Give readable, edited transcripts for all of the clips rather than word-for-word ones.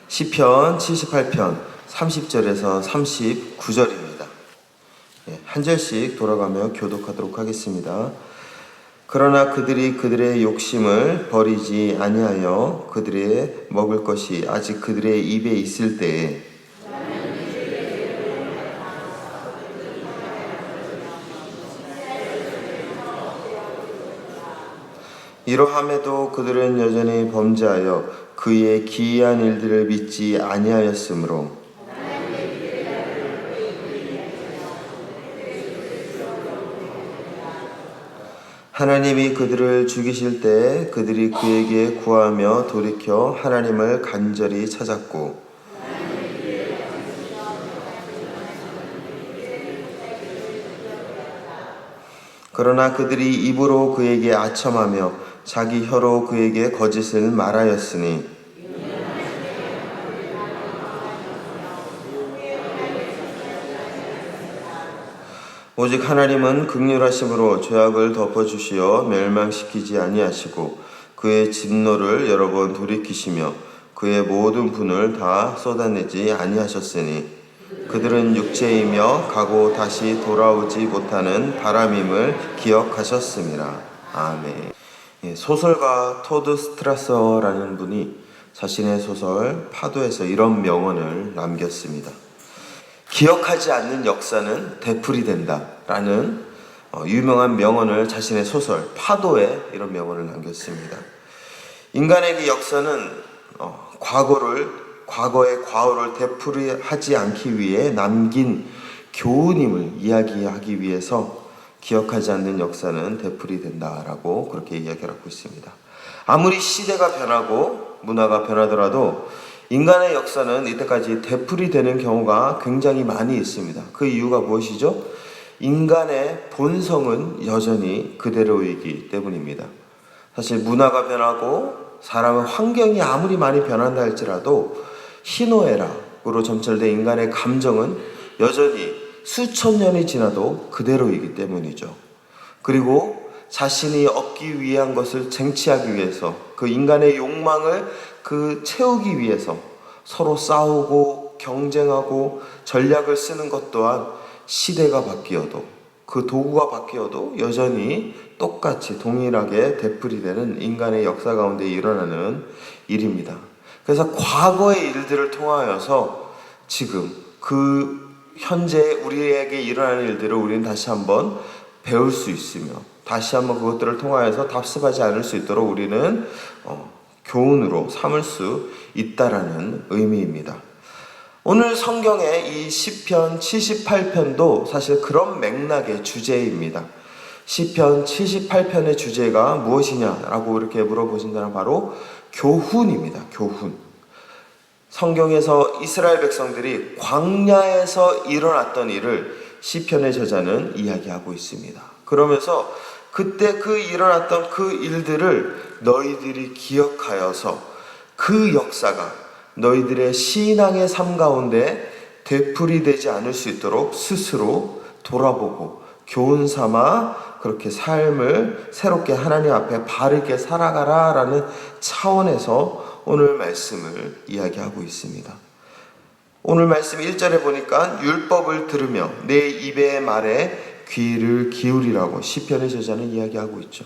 시편 78편 30절에서 39절입니다. 한 절씩 돌아가며 교독하도록 하겠습니다. 그러나 그들이 그들의 욕심을 버리지 아니하여 그들의 먹을 것이 아직 그들의 입에 있을 때에 이러함에도 그들은 여전히 범죄하여 그의 기이한 일들을 믿지 아니하였으므로 하나님이 그들을 죽이실 때 그들이 그에게 구하며 돌이켜 하나님을 간절히 찾았고 그러나 그들이 입으로 그에게 아첨하며 자기 혀로 그에게 거짓을 말하였으니 오직 하나님은 긍휼하심으로 죄악을 덮어주시어 멸망시키지 아니하시고 그의 진노를 여러 번 돌이키시며 그의 모든 분을 다 쏟아내지 아니하셨으니 그들은 육체이며 가고 다시 돌아오지 못하는 바람임을 기억하셨습니다. 아멘. 소설가 토드 스트라서라는 분이 자신의 소설 파도에서 이런 명언을 남겼습니다. 기억하지 않는 역사는 되풀이 된다 라는 유명한 명언을 자신의 소설 파도에 이런 명언을 남겼습니다. 인간에게 역사는 과거의 과오를 되풀이하지 않기 위해 남긴 교훈임을 이야기하기 위해서 기억하지 않는 역사는 되풀이 된다라고 그렇게 이야기하고 있습니다. 아무리 시대가 변하고 문화가 변하더라도 인간의 역사는 이때까지 되풀이 되는 경우가 굉장히 많이 있습니다. 그 이유가 무엇이죠? 인간의 본성은 여전히 그대로이기 때문입니다. 사실 문화가 변하고 사람의 환경이 아무리 많이 변한다 할지라도 희노애락으로 점철된 인간의 감정은 여전히 수천 년이 지나도 그대로이기 때문이죠. 그리고 자신이 얻기 위한 것을 쟁취하기 위해서 그 인간의 욕망을 채우기 위해서 서로 싸우고 경쟁하고 전략을 쓰는 것 또한 시대가 바뀌어도 그 도구가 바뀌어도 여전히 똑같이 동일하게 되풀이되는 인간의 역사 가운데 일어나는 일입니다. 그래서 과거의 일들을 통하여서 지금 현재 우리에게 일어나는 일들을 우리는 다시 한번 배울 수 있으며 다시 한번 그것들을 통하여서 답습하지 않을 수 있도록 우리는 교훈으로 삼을 수 있다라는 의미입니다. 오늘 성경의 이 시편 78편도 사실 그런 맥락의 주제입니다. 시편 78편의 주제가 무엇이냐라고 이렇게 물어보신다면 바로 교훈입니다. 교훈. 성경에서 이스라엘 백성들이 광야에서 일어났던 일을 시편의 저자는 이야기하고 있습니다. 그러면서 그때 일어났던 그 일들을 너희들이 기억하여서 그 역사가 너희들의 신앙의 삶 가운데 되풀이되지 않을 수 있도록 스스로 돌아보고 교훈 삼아 그렇게 삶을 새롭게 하나님 앞에 바르게 살아가라라는 차원에서 오늘 말씀을 이야기하고 있습니다. 오늘 말씀 1절에 보니까 율법을 들으며 내 입의 말에 귀를 기울이라고 시편의 저자는 이야기하고 있죠.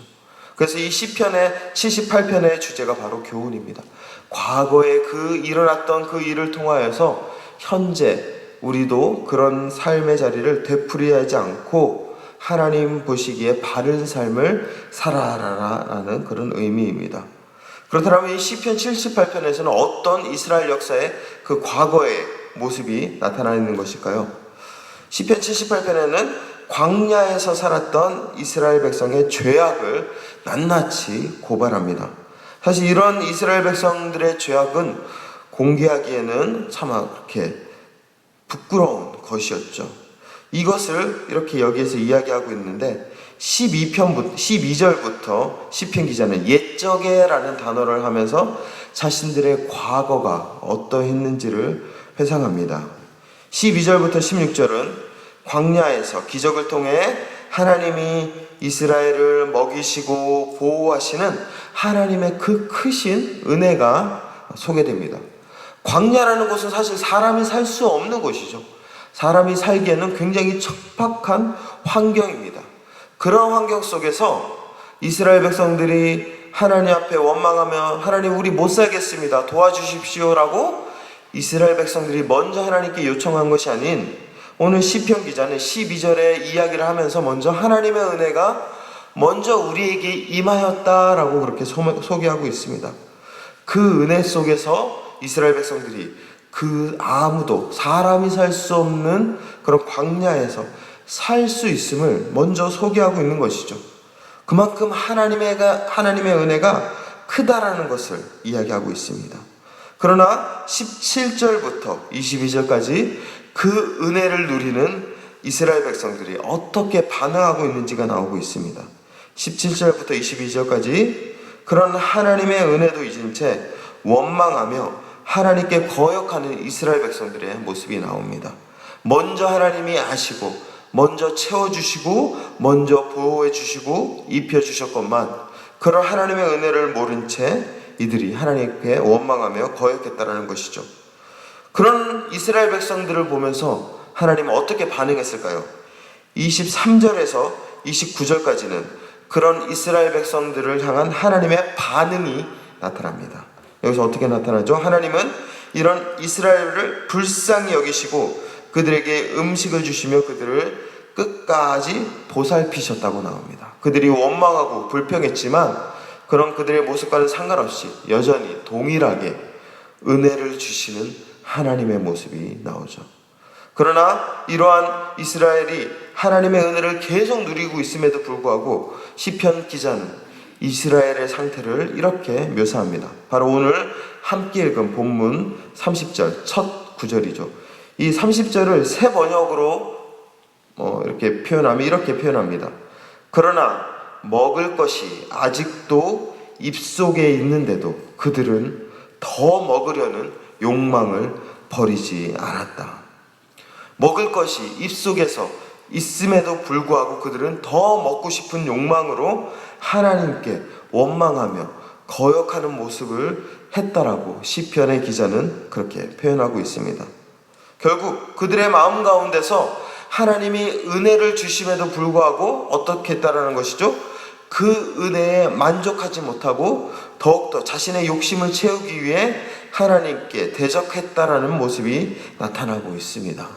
그래서 이 시편의 78편의 주제가 바로 교훈입니다. 과거에 일어났던 그 일을 통하여서 현재 우리도 그런 삶의 자리를 되풀이하지 않고 하나님 보시기에 바른 삶을 살아라라는 그런 의미입니다. 그렇다면 이 시편 78편에서는 어떤 이스라엘 역사의 그 과거의 모습이 나타나 있는 것일까요? 시편 78편에는 광야에서 살았던 이스라엘 백성의 죄악을 낱낱이 고발합니다. 사실 이런 이스라엘 백성들의 죄악은 공개하기에는 참 그렇게 부끄러운 것이었죠. 이것을 이렇게 여기에서 이야기하고 있는데 12절부터 시편 기자는 옛적에라는 단어를 하면서 자신들의 과거가 어떠했는지를 회상합니다. 12절부터 16절은 광야에서 기적을 통해 하나님이 이스라엘을 먹이시고 보호하시는 하나님의 그 크신 은혜가 소개됩니다. 광야라는 곳은 사실 사람이 살 수 없는 곳이죠. 사람이 살기에는 굉장히 척박한 환경입니다. 그런 환경 속에서 이스라엘 백성들이 하나님 앞에 원망하며 하나님 우리 못 살겠습니다. 도와주십시오라고 이스라엘 백성들이 먼저 하나님께 요청한 것이 아닌 오늘 시편 기자는 12절에 이야기를 하면서 먼저 하나님의 은혜가 먼저 우리에게 임하였다라고 그렇게 소개하고 있습니다. 그 은혜 속에서 이스라엘 백성들이 그 아무도 사람이 살 수 없는 그런 광야에서 살 수 있음을 먼저 소개하고 있는 것이죠. 그만큼 하나님의 은혜가 크다라는 것을 이야기하고 있습니다. 그러나 17절부터 22절까지 그 은혜를 누리는 이스라엘 백성들이 어떻게 반응하고 있는지가 나오고 있습니다. 17절부터 22절까지 그런 하나님의 은혜도 잊은 채 원망하며 하나님께 거역하는 이스라엘 백성들의 모습이 나옵니다. 먼저 하나님이 아시고 먼저 채워주시고 먼저 보호해주시고 입혀주셨건만 그런 하나님의 은혜를 모른 채 이들이 하나님께 원망하며 거역했다라는 것이죠. 그런 이스라엘 백성들을 보면서 하나님은 어떻게 반응했을까요? 23절에서 29절까지는 그런 이스라엘 백성들을 향한 하나님의 반응이 나타납니다. 여기서 어떻게 나타나죠? 하나님은 이런 이스라엘을 불쌍히 여기시고 그들에게 음식을 주시며 그들을 끝까지 보살피셨다고 나옵니다. 그들이 원망하고 불평했지만 그런 그들의 모습과는 상관없이 여전히 동일하게 은혜를 주시는 하나님의 모습이 나오죠. 그러나 이러한 이스라엘이 하나님의 은혜를 계속 누리고 있음에도 불구하고 시편 기자는 이스라엘의 상태를 이렇게 묘사합니다. 바로 오늘 함께 읽은 본문 30절 첫 구절이죠. 이 30절을 새 번역으로 이렇게 표현하면 이렇게 표현합니다. 그러나 먹을 것이 아직도 입속에 있는데도 그들은 더 먹으려는 욕망을 버리지 않았다. 먹을 것이 입속에서 있음에도 불구하고 그들은 더 먹고 싶은 욕망으로 하나님께 원망하며 거역하는 모습을 했다라고 시편의 기자는 그렇게 표현하고 있습니다. 결국 그들의 마음 가운데서 하나님이 은혜를 주심에도 불구하고 어떻게 했다라는 것이죠? 그 은혜에 만족하지 못하고 더욱더 자신의 욕심을 채우기 위해 하나님께 대적했다라는 모습이 나타나고 있습니다.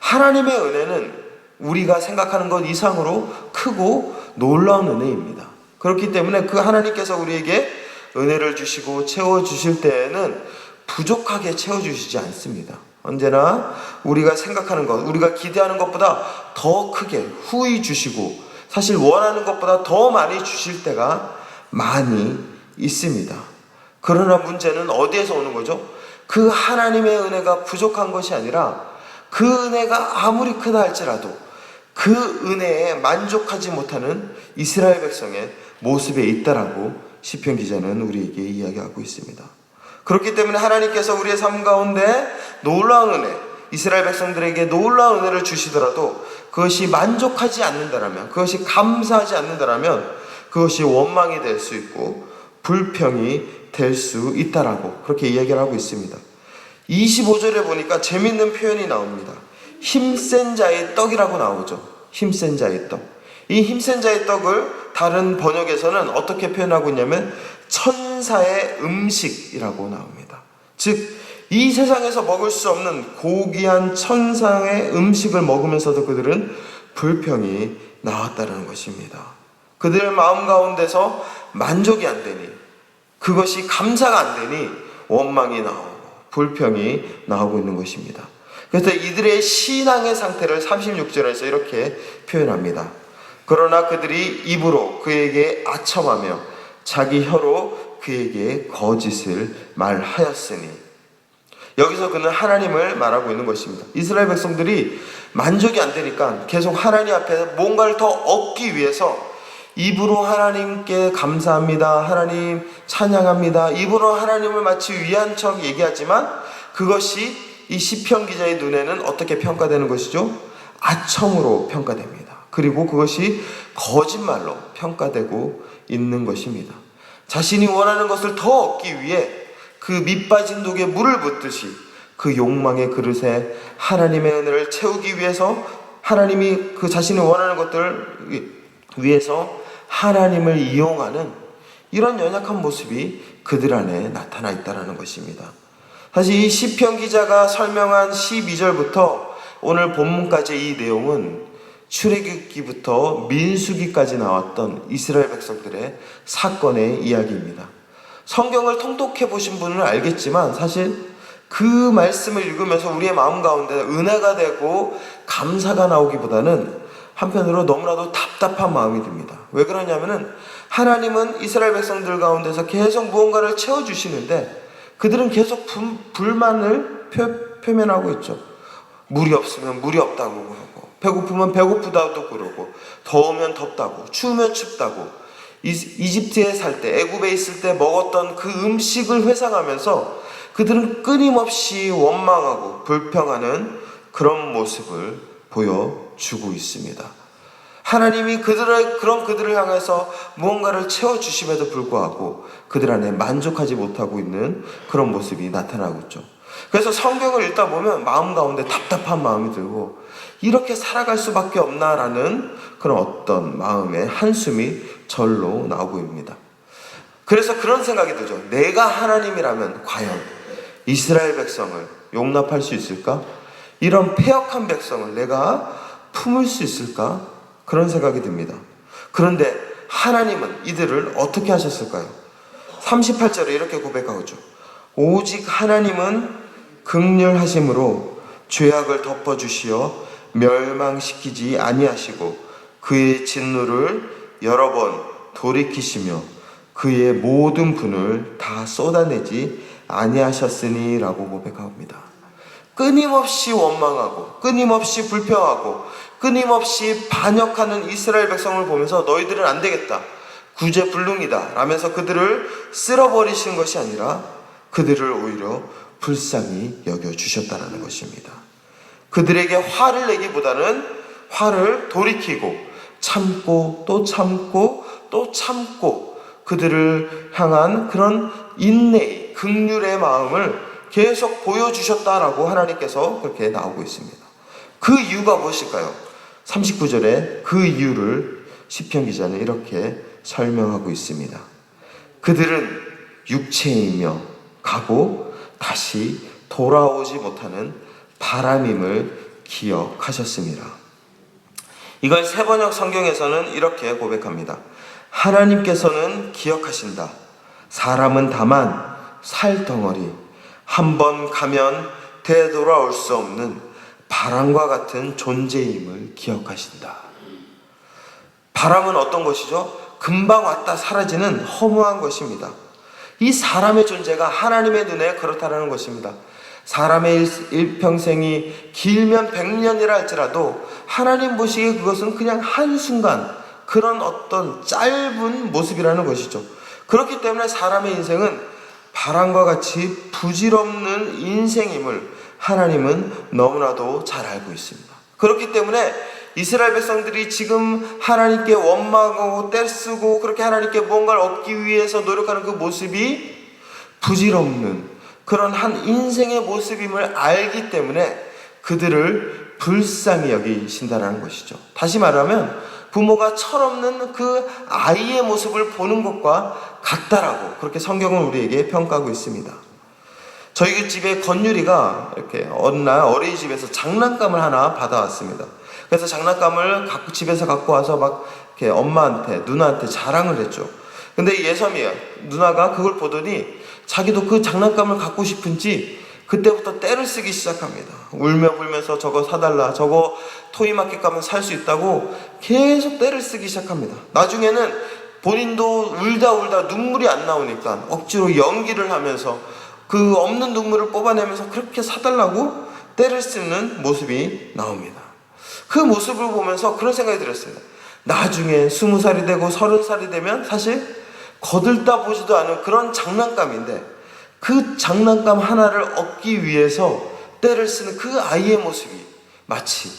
하나님의 은혜는 우리가 생각하는 것 이상으로 크고 놀라운 은혜입니다. 그렇기 때문에 그 하나님께서 우리에게 은혜를 주시고 채워주실 때에는 부족하게 채워주시지 않습니다. 언제나 우리가 생각하는 것, 우리가 기대하는 것보다 더 크게 후히 주시고 사실 원하는 것보다 더 많이 주실 때가 많이 있습니다. 그러나 문제는 어디에서 오는 거죠? 그 하나님의 은혜가 부족한 것이 아니라 그 은혜가 아무리 크다 할지라도 그 은혜에 만족하지 못하는 이스라엘 백성의 모습에 있다라고 시편 기자는 우리에게 이야기하고 있습니다. 그렇기 때문에 하나님께서 우리의 삶 가운데 놀라운 은혜, 이스라엘 백성들에게 놀라운 은혜를 주시더라도 그것이 만족하지 않는다라면, 그것이 감사하지 않는다라면 그것이 원망이 될 수 있고 불평이 될 수 있다라고 그렇게 이야기를 하고 있습니다. 25절에 보니까 재밌는 표현이 나옵니다. 힘센 자의 떡이라고 나오죠. 힘센 자의 떡. 이 힘센 자의 떡을 다른 번역에서는 어떻게 표현하고 있냐면 천사의 음식이라고 나옵니다. 즉 이 세상에서 먹을 수 없는 고귀한 천상의 음식을 먹으면서도 그들은 불평이 나왔다는 것입니다. 그들 마음 가운데서 만족이 안 되니, 그것이 감사가 안 되니 원망이 나오고 불평이 나오고 있는 것입니다. 그래서 이들의 신앙의 상태를 36절에서 이렇게 표현합니다. 그러나 그들이 입으로 그에게 아첨하며 자기 혀로 그에게 거짓을 말하였으니, 여기서 그는 하나님을 말하고 있는 것입니다. 이스라엘 백성들이 만족이 안 되니까 계속 하나님 앞에서 뭔가를 더 얻기 위해서 입으로 하나님께 감사합니다, 하나님 찬양합니다, 입으로 하나님을 마치 위한 척 얘기하지만 그것이 이 시편 기자의 눈에는 어떻게 평가되는 것이죠? 아첨으로 평가됩니다. 그리고 그것이 거짓말로 평가되고 있는 것입니다. 자신이 원하는 것을 더 얻기 위해 그 밑빠진 독에 물을 붓듯이 그 욕망의 그릇에 하나님의 은혜를 채우기 위해서 하나님이 그 자신이 원하는 것들을 위해서 하나님을 이용하는 이런 연약한 모습이 그들 안에 나타나 있다는 것입니다. 사실 이 시편 기자가 설명한 12절부터 오늘 본문까지 이 내용은 출애굽기부터 민수기까지 나왔던 이스라엘 백성들의 사건의 이야기입니다. 성경을 통독해 보신 분은 알겠지만 사실 그 말씀을 읽으면서 우리의 마음 가운데 은혜가 되고 감사가 나오기보다는 한편으로 너무나도 답답한 마음이 듭니다. 왜 그러냐면은 하나님은 이스라엘 백성들 가운데서 계속 무언가를 채워주시는데 그들은 계속 불만을 표면하고 있죠. 물이 없으면 물이 없다고 그러고, 배고프면 배고프다고 그러고, 더우면 덥다고, 추우면 춥다고, 이집트에 살 때, 애굽에 있을 때 먹었던 그 음식을 회상하면서 그들은 끊임없이 원망하고 불평하는 그런 모습을 보여주고 있습니다. 하나님이 그들을 향해서 무언가를 채워주심에도 불구하고 그들 안에 만족하지 못하고 있는 그런 모습이 나타나고 있죠. 그래서 성경을 읽다 보면 마음 가운데 답답한 마음이 들고 이렇게 살아갈 수밖에 없나라는 그런 어떤 마음의 한숨이 절로 나오고 있습니다. 그래서 그런 생각이 들죠. 내가 하나님이라면 과연 이스라엘 백성을 용납할 수 있을까? 이런 패역한 백성을 내가 품을 수 있을까? 그런 생각이 듭니다. 그런데 하나님은 이들을 어떻게 하셨을까요? 38절에 이렇게 고백하고 있죠. 오직 하나님은 긍휼하심으로 죄악을 덮어주시어 멸망시키지 아니하시고 그의 진노를 여러 번 돌이키시며 그의 모든 분을 다 쏟아내지 아니하셨으니 라고 고백합니다. 끊임없이 원망하고 끊임없이 불평하고 끊임없이 반역하는 이스라엘 백성을 보면서 너희들은 안 되겠다, 구제불능이다 라면서 그들을 쓸어버리신 것이 아니라 그들을 오히려 불쌍히 여겨주셨다는 것입니다. 그들에게 화를 내기보다는 화를 돌이키고 참고 또 참고 또 참고 그들을 향한 그런 인내의 긍휼의 마음을 계속 보여주셨다라고 하나님께서 그렇게 나오고 있습니다. 그 이유가 무엇일까요? 39절에 그 이유를 시편 기자는 이렇게 설명하고 있습니다. 그들은 육체이며 가고 다시 돌아오지 못하는 바람임을 기억하셨습니다. 이걸 세번역 성경에서는 이렇게 고백합니다. 하나님께서는 기억하신다. 사람은 다만 살덩어리, 한번 가면 되돌아올 수 없는 바람과 같은 존재임을 기억하신다. 바람은 어떤 것이죠? 금방 왔다 사라지는 허무한 것입니다. 이 사람의 존재가 하나님의 눈에 그렇다는 것입니다. 사람의 일평생이 길면 100년이라 할지라도 하나님 보시기에 그것은 그냥 한순간 그런 어떤 짧은 모습이라는 것이죠. 그렇기 때문에 사람의 인생은 바람과 같이 부질없는 인생임을 하나님은 너무나도 잘 알고 있습니다. 그렇기 때문에 이스라엘 백성들이 지금 하나님께 원망하고 떼쓰고 그렇게 하나님께 무언가를 얻기 위해서 노력하는 그 모습이 부질없는 그런 한 인생의 모습임을 알기 때문에 그들을 불쌍히 여기신다는 것이죠. 다시 말하면 부모가 철없는 그 아이의 모습을 보는 것과 같다라고 그렇게 성경은 우리에게 평가하고 있습니다. 저희 집에 건율이가 이렇게 어느 날 어린이집에서 장난감을 하나 받아왔습니다. 그래서 장난감을 집에서 갖고 와서 막 이렇게 엄마한테, 누나한테 자랑을 했죠. 근데 예섬이야, 누나가 그걸 보더니 자기도 그 장난감을 갖고 싶은지 그때부터 떼를 쓰기 시작합니다. 울며 불면서 저거 사달라, 저거 토이마켓 가면 살 수 있다고 계속 떼를 쓰기 시작합니다. 나중에는 본인도 울다 눈물이 안 나오니까 억지로 연기를 하면서 그 없는 눈물을 뽑아내면서 그렇게 사달라고 떼를 쓰는 모습이 나옵니다. 그 모습을 보면서 그런 생각이 들었습니다. 나중에 20살이 되고 30살이 되면 사실 거들다 보지도 않은 그런 장난감인데 그 장난감 하나를 얻기 위해서 떼를 쓰는 그 아이의 모습이 마치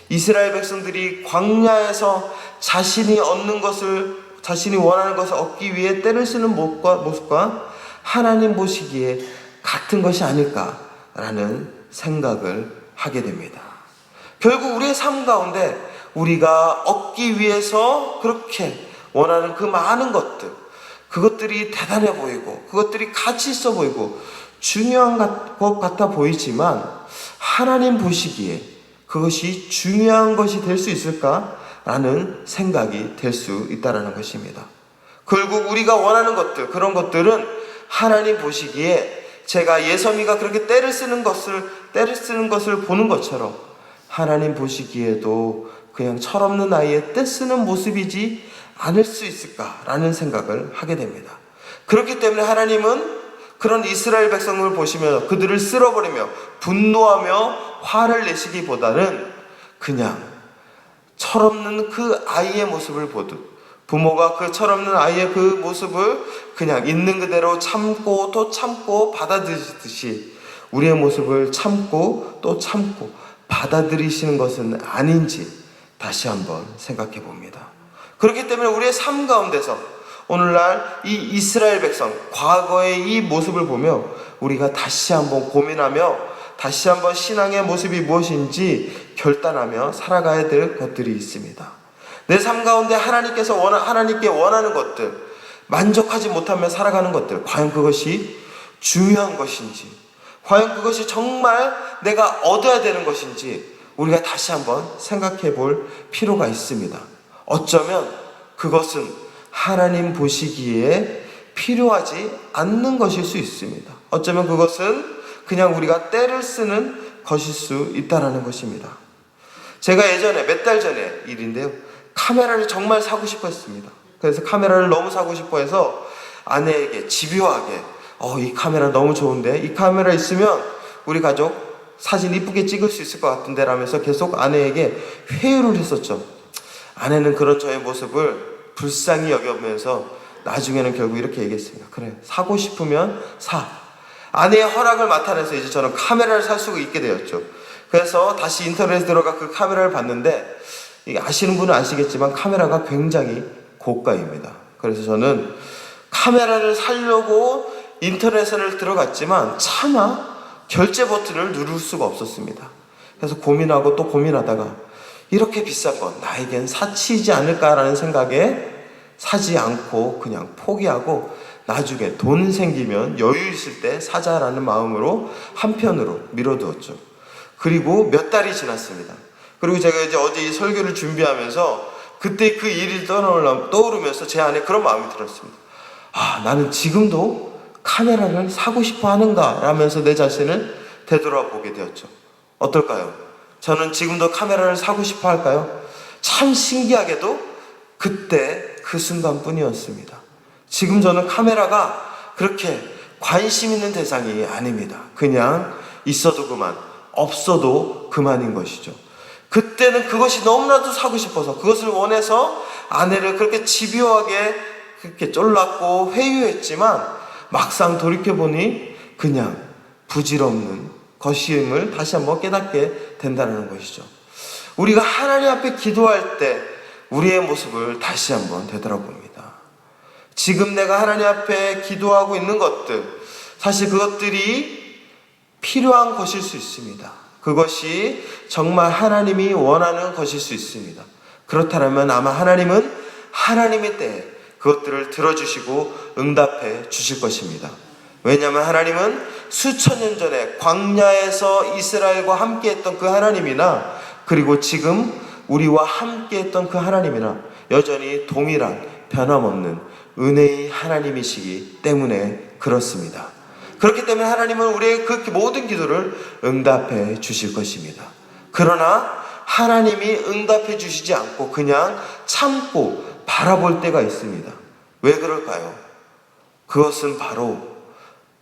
이스라엘 백성들이 광야에서 자신이 원하는 것을 얻기 위해 떼를 쓰는 모습과 하나님 보시기에 같은 것이 아닐까라는 생각을 하게 됩니다. 결국 우리의 삶 가운데 우리가 얻기 위해서 그렇게 원하는 그 많은 것들, 그것들이 대단해 보이고 그것들이 가치 있어 보이고 중요한 것 같아 보이지만 하나님 보시기에 그것이 중요한 것이 될 수 있을까라는 생각이 될 수 있다는 것입니다. 결국 우리가 원하는 것들, 그런 것들은 하나님 보시기에 제가 예섬이가 그렇게 때를 쓰는 것을 보는 것처럼 하나님 보시기에도 그냥 철없는 아이의 떼쓰는 모습이지 않을 수 있을까라는 생각을 하게 됩니다. 그렇기 때문에 하나님은 그런 이스라엘 백성을 보시며 그들을 쓸어버리며 분노하며 화를 내시기보다는 그냥 철없는 그 아이의 모습을 보듯, 부모가 그 철없는 아이의 그 모습을 그냥 있는 그대로 참고 또 참고 받아들이듯이 우리의 모습을 참고 또 참고 받아들이시는 것은 아닌지 다시 한번 생각해 봅니다. 그렇기 때문에 우리의 삶 가운데서 오늘날 이 이스라엘 백성, 과거의 이 모습을 보며 우리가 다시 한번 고민하며 다시 한번 신앙의 모습이 무엇인지 결단하며 살아가야 될 것들이 있습니다. 내 삶 가운데 하나님께 원하는 것들, 만족하지 못하며 살아가는 것들, 과연 그것이 중요한 것인지, 과연 그것이 정말 내가 얻어야 되는 것인지 우리가 다시 한번 생각해 볼 필요가 있습니다. 어쩌면 그것은 하나님 보시기에 필요하지 않는 것일 수 있습니다. 어쩌면 그것은 그냥 우리가 때를 쓰는 것일 수 있다는 것입니다. 제가 예전에 몇 달 전에 일인데요, 카메라를 정말 사고 싶어 했습니다. 그래서 카메라를 너무 사고 싶어 해서 아내에게 집요하게 이 카메라 너무 좋은데, 이 카메라 있으면 우리 가족 사진 이쁘게 찍을 수 있을 것 같은데 라면서 계속 아내에게 회유를 했었죠. 아내는 그런 저의 모습을 불쌍히 여겨보면서 나중에는 결국 이렇게 얘기했습니다. 그래, 사고 싶으면 사. 아내의 허락을 맡아내서 이제 저는 카메라를 살 수가 있게 되었죠. 그래서 다시 인터넷에 들어가 그 카메라를 봤는데, 이게 아시는 분은 아시겠지만 카메라가 굉장히 고가입니다. 그래서 저는 카메라를 사려고 인터넷에 들어갔지만 차마 결제 버튼을 누를 수가 없었습니다. 그래서 고민하고 또 고민하다가 이렇게 비싼 건 나에겐 사치이지 않을까라는 생각에 사지 않고 그냥 포기하고 나중에 돈 생기면 여유 있을 때 사자라는 마음으로 한편으로 미뤄두었죠. 그리고 몇 달이 지났습니다. 그리고 제가 이제 어제 이 설교를 준비하면서 그때 그 일이 떠오르면서 제 안에 그런 마음이 들었습니다. 나는 지금도 카메라를 사고 싶어 하는가 라면서 내 자신을 되돌아보게 되었죠. 어떨까요? 저는 지금도 카메라를 사고 싶어 할까요? 참 신기하게도 그때 그 순간뿐이었습니다. 지금 저는 카메라가 그렇게 관심 있는 대상이 아닙니다. 그냥 있어도 그만, 없어도 그만인 것이죠. 그때는 그것이 너무나도 사고 싶어서, 그것을 원해서 아내를 그렇게 집요하게 그렇게 쫄랐고 회유했지만 막상 돌이켜보니 그냥 부질없는 것임을 다시 한번 깨닫게 된다는 것이죠. 우리가 하나님 앞에 기도할 때 우리의 모습을 다시 한번 되돌아봅니다. 지금 내가 하나님 앞에 기도하고 있는 것들, 사실 그것들이 필요한 것일 수 있습니다. 그것이 정말 하나님이 원하는 것일 수 있습니다. 그렇다면 아마 하나님은 하나님의 때에 그것들을 들어주시고 응답해 주실 것입니다. 왜냐하면 하나님은 수천 년 전에 광야에서 이스라엘과 함께 했던 그 하나님이나, 그리고 지금 우리와 함께 했던 그 하나님이나 여전히 동일한 변함없는 은혜의 하나님이시기 때문에 그렇습니다. 그렇기 때문에 하나님은 우리의 그 모든 기도를 응답해 주실 것입니다. 그러나 하나님이 응답해 주시지 않고 그냥 참고 바라볼 때가 있습니다. 왜 그럴까요? 그것은 바로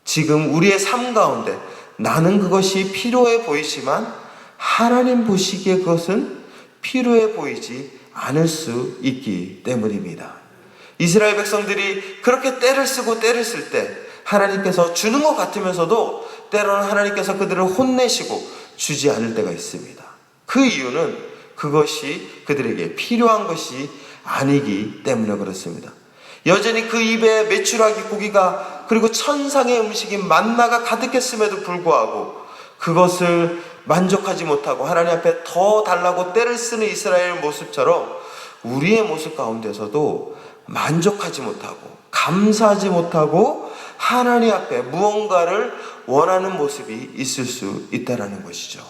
지금 우리의 삶 가운데 나는 그것이 필요해 보이지만 하나님 보시기에 그것은 필요해 보이지 않을 수 있기 때문입니다. 이스라엘 백성들이 그렇게 때를 쓰고 때를 쓸 때 하나님께서 주는 것 같으면서도 때로는 하나님께서 그들을 혼내시고 주지 않을 때가 있습니다. 그 이유는 그것이 그들에게 필요한 것이 아니기 때문에 그렇습니다. 여전히 그 입에 메추라기 고기가 그리고 천상의 음식인 만나가 가득했음에도 불구하고 그것을 만족하지 못하고 하나님 앞에 더 달라고 떼를 쓰는 이스라엘 모습처럼 우리의 모습 가운데서도 만족하지 못하고 감사하지 못하고 하나님 앞에 무언가를 원하는 모습이 있을 수 있다는 것이죠.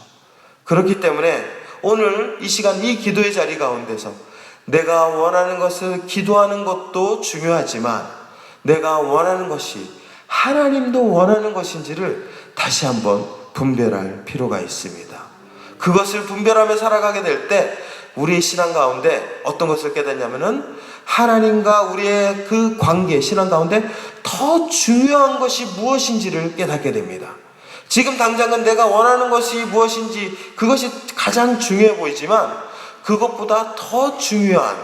그렇기 때문에 오늘 이 시간 이 기도의 자리 가운데서 내가 원하는 것을 기도하는 것도 중요하지만 내가 원하는 것이 하나님도 원하는 것인지를 다시 한번 분별할 필요가 있습니다. 그것을 분별하며 살아가게 될 때 우리의 신앙 가운데 어떤 것을 깨닫냐면은 하나님과 우리의 그 관계, 신앙 가운데 더 중요한 것이 무엇인지를 깨닫게 됩니다. 지금 당장은 내가 원하는 것이 무엇인지 그것이 가장 중요해 보이지만 그것보다 더 중요한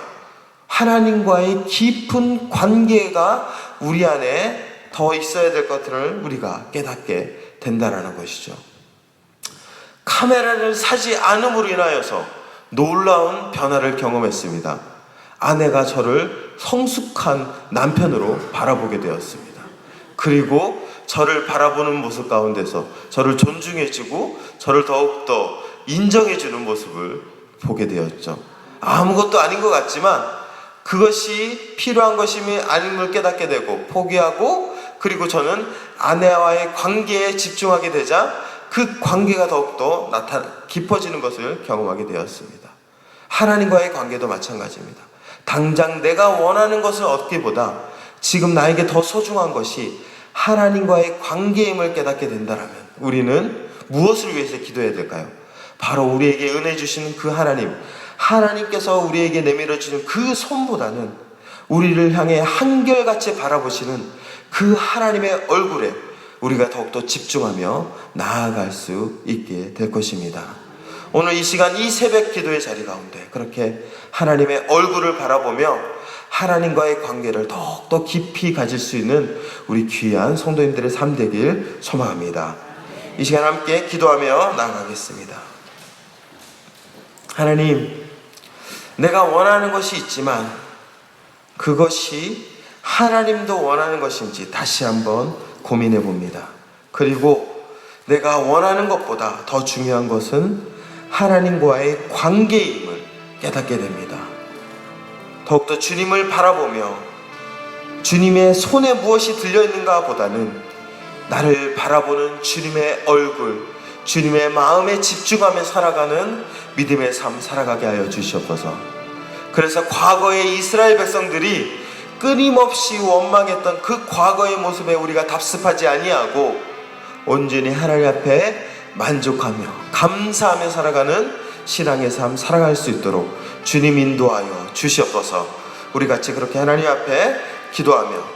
하나님과의 깊은 관계가 우리 안에 더 있어야 될 것들을 우리가 깨닫게 된다는 것이죠. 카메라를 사지 않음으로 인하여서 놀라운 변화를 경험했습니다. 아내가 저를 성숙한 남편으로 바라보게 되었습니다. 그리고 저를 바라보는 모습 가운데서 저를 존중해주고 저를 더욱더 인정해주는 모습을 보게 되었죠. 아무것도 아닌 것 같지만 그것이 필요한 것이 아님을 깨닫게 되고 포기하고 그리고 저는 아내와의 관계에 집중하게 되자 그 관계가 더욱더 깊어지는 것을 경험하게 되었습니다. 하나님과의 관계도 마찬가지입니다. 당장 내가 원하는 것을 얻기보다 지금 나에게 더 소중한 것이 하나님과의 관계임을 깨닫게 된다면 우리는 무엇을 위해서 기도해야 될까요? 바로 우리에게 은혜 주시는 그 하나님, 하나님께서 우리에게 내밀어 주는 그 손보다는 우리를 향해 한결같이 바라보시는 그 하나님의 얼굴에 우리가 더욱더 집중하며 나아갈 수 있게 될 것입니다. 오늘 이 시간 이 새벽 기도의 자리 가운데 그렇게 하나님의 얼굴을 바라보며 하나님과의 관계를 더욱더 깊이 가질 수 있는 우리 귀한 성도님들의 삶 되길 소망합니다. 이 시간 함께 기도하며 나아가겠습니다. 하나님, 내가 원하는 것이 있지만 그것이 하나님도 원하는 것인지 다시 한번 고민해 봅니다. 그리고 내가 원하는 것보다 더 중요한 것은 하나님과의 관계임을 깨닫게 됩니다. 더욱더 주님을 바라보며 주님의 손에 무엇이 들려있는가 보다는 나를 바라보는 주님의 얼굴, 주님의 마음에 집중하며 살아가는 믿음의 삶 살아가게 하여 주시옵소서. 그래서 과거의 이스라엘 백성들이 끊임없이 원망했던 그 과거의 모습에 우리가 답습하지 아니하고 온전히 하나님 앞에 만족하며 감사하며 살아가는 신앙의 삶 살아갈 수 있도록 주님 인도하여 주시옵소서. 우리 같이 그렇게 하나님 앞에 기도하며